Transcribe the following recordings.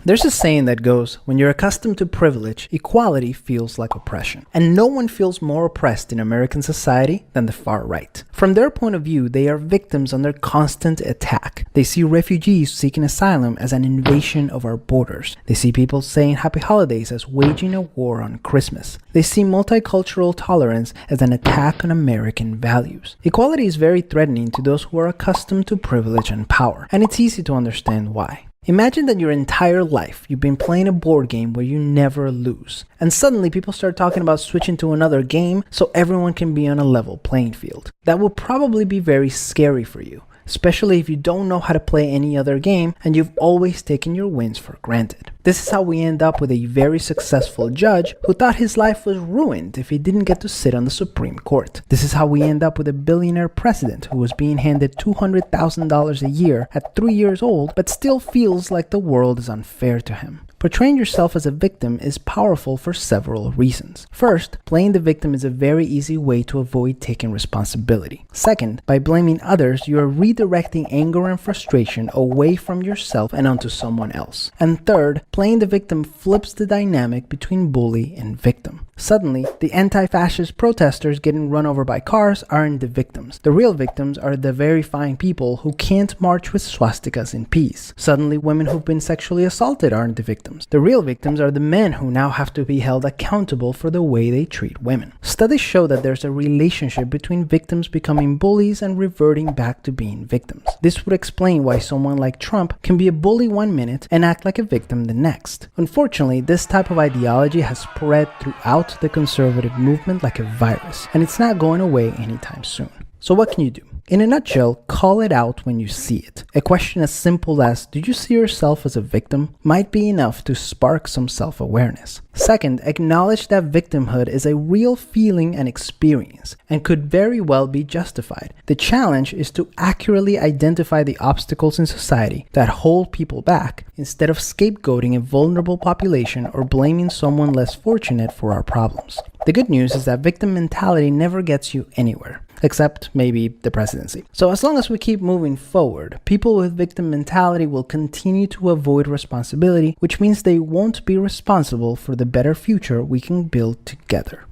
There's a saying that goes, when you're accustomed to privilege, equality feels like oppression. And no one feels more oppressed in American society than the far right. From their point of view, they are victims under constant attack. They see refugees seeking asylum as an invasion of our borders. They see people saying happy holidays as waging a war on Christmas. They see multicultural tolerance as an attack on American values. Equality is very threatening to those who are accustomed to privilege and power, and it's easy to understand why. Imagine that your entire life you've been playing a board game where you never lose, and suddenly people start talking about switching to another game so everyone can be on a level playing field. That will probably be very scary for you, especially if you don't know how to play any other game and you've always taken your wins for granted. This is how we end up with a very successful judge who thought his life was ruined if he didn't get to sit on the Supreme Court. This is how we end up with a billionaire president who was being handed $200,000 a year at 3 years old but still feels like the world is unfair to him. Portraying yourself as a victim is powerful for several reasons. First, playing the victim is a very easy way to avoid taking responsibility. Second, by blaming others, you are redirecting anger and frustration away from yourself and onto someone else. And third, playing the victim flips the dynamic between bully and victim. Suddenly, the anti-fascist protesters getting run over by cars aren't the victims. The real victims are the very fine people who can't march with swastikas in peace. Suddenly, women who've been sexually assaulted aren't the victims. The real victims are the men who now have to be held accountable for the way they treat women. Studies show that there's a relationship between victims becoming bullies and reverting back to being victims. This would explain why someone like Trump can be a bully 1 minute and act like a victim the next. Unfortunately, this type of ideology has spread throughout the conservative movement like a virus, and it's not going away anytime soon. So what can you do? In a nutshell, call it out when you see it. A question as simple as, do you see yourself as a victim, might be enough to spark some self-awareness. Second, acknowledge that victimhood is a real feeling and experience, and could very well be justified. The challenge is to accurately identify the obstacles in society that hold people back, instead of scapegoating a vulnerable population or blaming someone less fortunate for our problems. The good news is that victim mentality never gets you anywhere, except maybe the presidency. So as long as we keep moving forward, people with victim mentality will continue to avoid responsibility, which means they won't be responsible for the better future we can build together.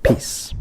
Peace.